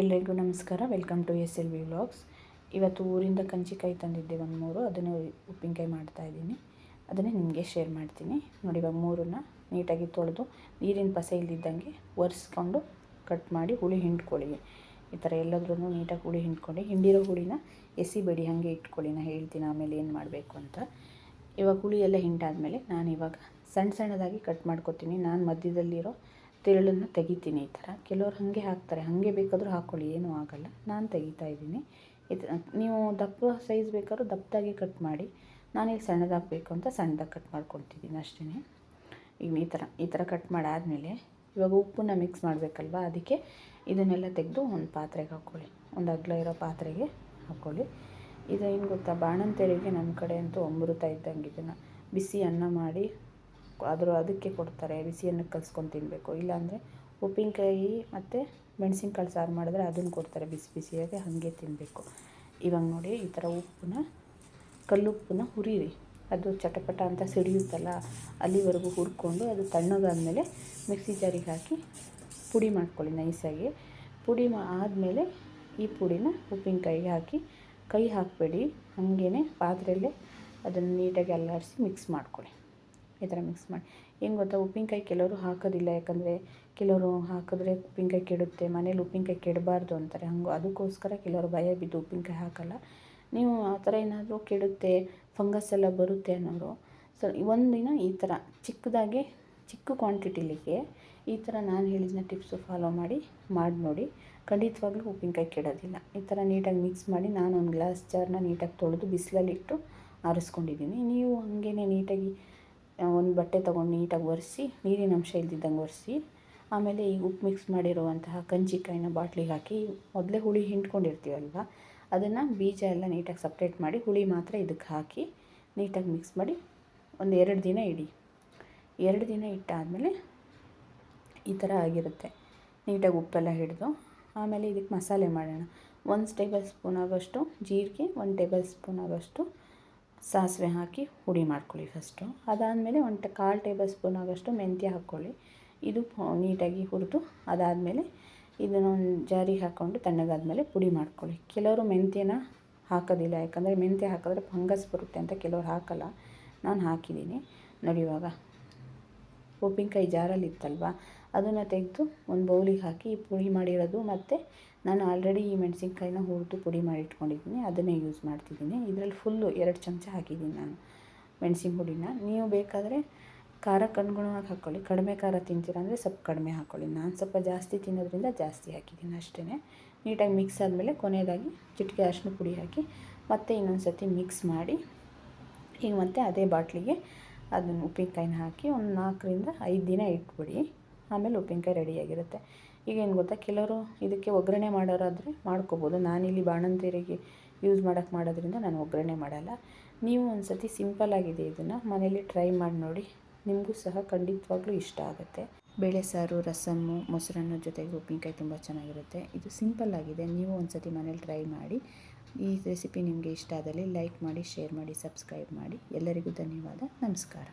ಎಲ್ಲರಿಗೂ ನಮಸ್ಕಾರ. Welcome to SLV vlogs. ಇವತ್ತು ಊರಿಂದ ಕಂಚಿಕಾಯಿ ತಂದಿದ್ದೆ ಒಂದು 3, ಅದನ್ನು ಉಪ್ಪಿನಕಾಯಿ ಮಾಡ್ತಾಯಿದ್ದೀನಿ. ಅದನ್ನೇ ನಿಮಗೆ ಶೇರ್ ಮಾಡ್ತೀನಿ ನೋಡಿ. ಇವಾಗ 3ನ್ನ ನೀಟಾಗಿ ತೊಳೆದು ನೀರಿನ ಪಸೆ ಇಲ್ದಿದ್ದಂಗೆ ಒರೆಸ್ಕೊಂಡು ಕಟ್ ಮಾಡಿ ಹುಳಿ ಹಿಂಡ್ಕೊಳ್ಳಿ. ಈ ಥರ ಎಲ್ಲದ್ರೂ ನೀಟಾಗಿ ಹುಳಿ ಹಿಂಡ್ಕೊಂಡು, ಹಿಂಡಿರೋ ಹುಳಿನ ಎಸಿಬೇಡಿ, ಹಾಗೆ ಇಟ್ಕೊಳ್ಳಿ. ನಾನು ಹೇಳ್ತೀನಿ ಆಮೇಲೆ ಏನು ಮಾಡಬೇಕು ಅಂತ. ಇವಾಗ ಹುಳಿ ಎಲ್ಲ ಹಿಂಡಾದ್ಮೇಲೆ ನಾನು ಇವಾಗ ಸಣ್ಣದಾಗಿ ಕಟ್ ಮಾಡ್ಕೊತೀನಿ. ನಾನು ಮಧ್ಯದಲ್ಲಿರೋ ತಿರುಳನ್ನು ತೆಗಿತೀನಿ. ಈ ಥರ ಕೆಲವರು ಹಾಗೆ ಹಾಕ್ತಾರೆ, ಹಾಗೆ ಬೇಕಾದರೂ ಹಾಕ್ಕೊಳ್ಳಿ, ಏನೂ ಆಗೋಲ್ಲ. ನಾನು ತೆಗಿತಾ ಇದ್ದೀನಿ. ನೀವು ದಪ್ಪ ಸೈಜ್ ಬೇಕಾದ್ರೂ ದಪ್ಪದಾಗಿ ಕಟ್ ಮಾಡಿ. ನಾನಿಲ್ಲಿ ಸಣ್ಣದಾಗಿ ಬೇಕು ಅಂತ ಸಣ್ಣದಾಗಿ ಕಟ್ ಮಾಡ್ಕೊತಿದ್ದೀನಿ ಅಷ್ಟೇ. ಈಗ ಈ ಥರ ಕಟ್ ಮಾಡಾದಮೇಲೆ ಇವಾಗ ಉಪ್ಪನ್ನ ಮಿಕ್ಸ್ ಮಾಡಬೇಕಲ್ವ, ಅದಕ್ಕೆ ಇದನ್ನೆಲ್ಲ ತೆಗೆದು ಒಂದು ಪಾತ್ರೆಗೆ ಹಾಕ್ಕೊಳ್ಳಿ. ಒಂದು ಅಗಲ ಇರೋ ಪಾತ್ರೆಗೆ ಹಾಕ್ಕೊಳ್ಳಿ. ಇದು ಏನು ಗೊತ್ತಾ, ಬಾಣಂತಿಯರಿಗೆ ನಮ್ಮ ಕಡೆ ಅಂತೂ ಅಮೃತ ಇದ್ದಂಗೆ. ಇದನ್ನು ಬಿಸಿ ಅನ್ನ ಮಾಡಿ ಅದಕ್ಕೆ ಕೊಡ್ತಾರೆ. ಬಿಸಿ ಅನ್ನಕ್ಕೆ ಕಲಿಸ್ಕೊಂಡು ತಿನ್ನಬೇಕು. ಇಲ್ಲಾಂದರೆ ಉಪ್ಪಿನಕಾಯಿ ಮತ್ತು ಮೆಣಸಿನ್ಕಾಳು ಸಾರು ಮಾಡಿದ್ರೆ ಅದನ್ನು ಕೊಡ್ತಾರೆ ಬಿಸಿಯಾಗಿ, ಹಾಗೆ ತಿನ್ನಬೇಕು. ಇವಾಗ ನೋಡಿ, ಈ ಥರ ಕಲ್ಲುಪ್ಪನ್ನ ಹುರಿರಿ. ಅದು ಚಟಪಟ ಅಂತ ಸಿಡಿಯುತ್ತಲ್ಲ, ಅಲ್ಲಿವರೆಗೂ ಹುರ್ಕೊಂಡು ಅದು ತಣ್ಣಗಾದ್ಮೇಲೆ ಮಿಕ್ಸಿ ಜಾರಿಗೆ ಹಾಕಿ ಪುಡಿ ಮಾಡ್ಕೊಳ್ಳಿ ನೈಸಾಗಿ. ಪುಡಿ ಆದಮೇಲೆ ಈ ಪುಡಿನ ಉಪ್ಪಿನಕಾಯಿಗೆ ಹಾಕಿ ಕೈ ಹಾಕಬೇಡಿ, ಹಾಗೇ ಪಾತ್ರೆಯಲ್ಲೇ ಅದನ್ನು ನೀಟಾಗಿ ಅಲ್ಲಾಡಿಸಿ ಮಿಕ್ಸ್ ಮಾಡ್ಕೊಳ್ಳಿ. ಈ ಥರ ಮಿಕ್ಸ್ ಮಾಡಿ. ಏನು ಗೊತ್ತಾ, ಉಪ್ಪಿನಕಾಯಿ ಕೆಲವರು ಹಾಕೋದಿಲ್ಲ, ಯಾಕಂದರೆ ಕೆಲವರು ಹಾಕಿದ್ರೆ ಉಪ್ಪಿನಕಾಯಿ ಕೆಡುತ್ತೆ, ಮನೇಲಿ ಉಪ್ಪಿನಕಾಯಿ ಕೆಡಬಾರ್ದು ಅಂತಾರೆ. ಅದಕ್ಕೋಸ್ಕರ ಕೆಲವರು ಭಯ ಬಿದ್ದು ಉಪ್ಪಿನಕಾಯಿ ಹಾಕೋಲ್ಲ. ನೀವು ಆ ಥರ ಏನಾದರೂ ಕೆಡುತ್ತೆ, ಫಂಗಸ್ ಎಲ್ಲ ಬರುತ್ತೆ ಅನ್ನೋರು ಒಂದಿನ ಈ ಥರ ಚಿಕ್ಕ ಕ್ವಾಂಟಿಟಿಲಿಗೆ ಈ ಥರ ನಾನು ಹೇಳಿದ ಟಿಪ್ಸು ಫಾಲೋ ಮಾಡಿ ನೋಡಿ. ಖಂಡಿತವಾಗ್ಲೂ ಉಪ್ಪಿನಕಾಯಿ ಕೆಡೋದಿಲ್ಲ. ಈ ಥರ ನೀಟಾಗಿ ಮಿಕ್ಸ್ ಮಾಡಿ ನಾನು ಒಂದು ಗ್ಲಾಸ್ ಜಾರನ್ನ ನೀಟಾಗಿ ತೊಳೆದು ಬಿಸಿಲಲ್ಲಿಟ್ಟು ಆರಿಸ್ಕೊಂಡಿದ್ದೀನಿ. ನೀವು ಹಾಗೇ ನೀಟಾಗಿ ಒಂದು ಬಟ್ಟೆ ತೊಗೊಂಡು ನೀಟಾಗಿ ಒರೆಸಿ, ನೀರಿನ ಅಂಶ ಇಲ್ದಿದ್ದಂಗೆ ಒರೆಸಿ, ಆಮೇಲೆ ಈ ಉಪ್ಪು ಮಿಕ್ಸ್ ಮಾಡಿರುವಂತಹ ಕಂಚಿಕಾಯಿನ ಬಾಟ್ಲಿಗೆ ಹಾಕಿ, ಮೊದಲೇ ಹುಳಿ ಹಿಂಡ್ಕೊಂಡಿರ್ತೀವಲ್ವ, ಅದನ್ನು ಬೀಜ ಎಲ್ಲ ನೀಟಾಗಿ ಸಪ್ರೇಟ್ ಮಾಡಿ ಹುಳಿ ಮಾತ್ರ ಇದಕ್ಕೆ ಹಾಕಿ ನೀಟಾಗಿ ಮಿಕ್ಸ್ ಮಾಡಿ ಒಂದು 2 ದಿನ ಇಡಿ. 2 ದಿನ ಇಟ್ಟಾದಮೇಲೆ ಈ ಥರ ಆಗಿರುತ್ತೆ. ನೀಟಾಗಿ ಉಪ್ಪೆಲ್ಲ ಹಿಡಿದು ಆಮೇಲೆ ಇದಕ್ಕೆ ಮಸಾಲೆ ಮಾಡೋಣ. 1 ಟೇಬಲ್ ಸ್ಪೂನ್ ಆಗೋಷ್ಟು ಜೀರಿಗೆ, 1 ಟೇಬಲ್ ಸ್ಪೂನ್ ಆಗೋಷ್ಟು ಸಾಸಿವೆ ಹಾಕಿ ಹುಡಿ ಮಾಡ್ಕೊಳ್ಳಿ ಫಸ್ಟು. ಅದಾದಮೇಲೆ 1/4 ಟೇಬಲ್ ಸ್ಪೂನ್ ಆಗೋಷ್ಟು ಮೆಂತ್ಯ ಹಾಕ್ಕೊಳ್ಳಿ. ಇದು ನೀಟಾಗಿ ಹುರಿದು ಅದಾದಮೇಲೆ ಇದನ್ನೊಂದು ಜಾರಿಗೆ ಹಾಕ್ಕೊಂಡು ತಣ್ಣಗಾದ್ಮೇಲೆ ಪುಡಿ ಮಾಡ್ಕೊಳ್ಳಿ. ಕೆಲವರು ಮೆಂತ್ಯನ ಹಾಕೋದಿಲ್ಲ, ಯಾಕಂದರೆ ಮೆಂತ್ಯ ಹಾಕಿದ್ರೆ ಫಂಗಸ್ ಬರುತ್ತೆ ಅಂತ ಕೆಲವರು ಹಾಕೋಲ್ಲ. ನಾನು ಹಾಕಿದ್ದೀನಿ ನೋಡಿ. ಇವಾಗ ಉಪ್ಪಿನಕಾಯಿ ಜಾರಲ್ಲಿ ಇತ್ತಲ್ವ, ಅದನ್ನು ತೆಗೆದು ಒಂದು ಬೌಲಿಗೆ ಹಾಕಿ ಈ ಪುಡಿ ಮಾಡಿರೋದು, ಮತ್ತು ನಾನು ಆಲ್ರೆಡಿ ಈ ಮೆಣಸಿನ್ಕಾಯಿನ ಹುರಿದು ಪುಡಿ ಮಾಡಿ ಇಟ್ಕೊಂಡಿದ್ದೀನಿ, ಅದನ್ನೇ ಯೂಸ್ ಮಾಡ್ತಿದ್ದೀನಿ. ಇದರಲ್ಲಿ ಫುಲ್ಲು 2 ಚಮಚ ಹಾಕಿದ್ದೀನಿ ನಾನು ಮೆಣಸಿನ ಪುಡಿನ. ನೀವು ಬೇಕಾದರೆ ಖಾರಕ್ಕೆ ಅನುಗುಣವಾಗಿ ಹಾಕ್ಕೊಳ್ಳಿ. ಕಡಿಮೆ ಖಾರ ತಿಂತೀರ ಅಂದರೆ ಸ್ವಲ್ಪ ಕಡಿಮೆ ಹಾಕ್ಕೊಳ್ಳಿ. ನಾನು ಸ್ವಲ್ಪ ಜಾಸ್ತಿ ತಿನ್ನೋದ್ರಿಂದ ಜಾಸ್ತಿ ಹಾಕಿದ್ದೀನಿ ಅಷ್ಟೇ. ನೀಟಾಗಿ ಮಿಕ್ಸ್ ಆದಮೇಲೆ ಕೊನೆಯದಾಗಿ ಚಿಟಿಕೆ ಅರಿಶಿನ ಪುಡಿ ಹಾಕಿ ಮತ್ತೆ ಇನ್ನೊಂದು ಸರ್ತಿ ಮಿಕ್ಸ್ ಮಾಡಿ, ಈಗ ಮತ್ತೆ ಅದೇ ಬಾಟ್ಲಿಗೆ ಅದನ್ನು ಉಪ್ಪಿನಕಾಯಿನ ಹಾಕಿ ಒಂದು 4ರಿಂದ 5 ದಿನ ಇಟ್ಬಿಡಿ. ಆಮೇಲೆ ಉಪ್ಪಿನಕಾಯಿ ರೆಡಿಯಾಗಿರುತ್ತೆ. ಈಗ ಏನು ಗೊತ್ತಾ, ಕೆಲವರು ಇದಕ್ಕೆ ಒಗ್ಗರಣೆ ಮಾಡೋರಾದರೆ ಮಾಡ್ಕೋಬೋದು. ನಾನಿಲ್ಲಿ ಬಾಣಂತಿಯರಿಗೆ ಯೂಸ್ ಮಾಡೋದ್ರಿಂದ ನಾನು ಒಗ್ಗರಣೆ ಮಾಡಲ್ಲ. ನೀವು ಒಂದು ಸರ್ತಿ ಸಿಂಪಲ್ಲಾಗಿದೆ, ಇದನ್ನು ಮನೇಲಿ ಟ್ರೈ ಮಾಡಿ ನೋಡಿ. ನಿಮಗೂ ಸಹ ಖಂಡಿತವಾಗ್ಲೂ ಇಷ್ಟ ಆಗುತ್ತೆ. ಬೇಳೆ ಸಾರು, ರಸಮ್ಮು, ಮೊಸರನ್ನ ಜೊತೆಗೆ ಉಪ್ಪಿನಕಾಯಿ ತುಂಬ ಚೆನ್ನಾಗಿರುತ್ತೆ. ಇದು ಸಿಂಪಲ್ಲಾಗಿದೆ. ನೀವು ಒಂದು ಸರ್ತಿ ಮನೇಲಿ ಟ್ರೈ ಮಾಡಿ. ಈ ರೆಸಿಪಿ ನಿಮಗೆ ಇಷ್ಟ ಆದಲ್ಲಿ ಲೈಕ್ ಮಾಡಿ, ಶೇರ್ ಮಾಡಿ, ಸಬ್ಸ್ಕ್ರೈಬ್ ಮಾಡಿ. ಎಲ್ಲರಿಗೂ ಧನ್ಯವಾದ. ನಮಸ್ಕಾರ.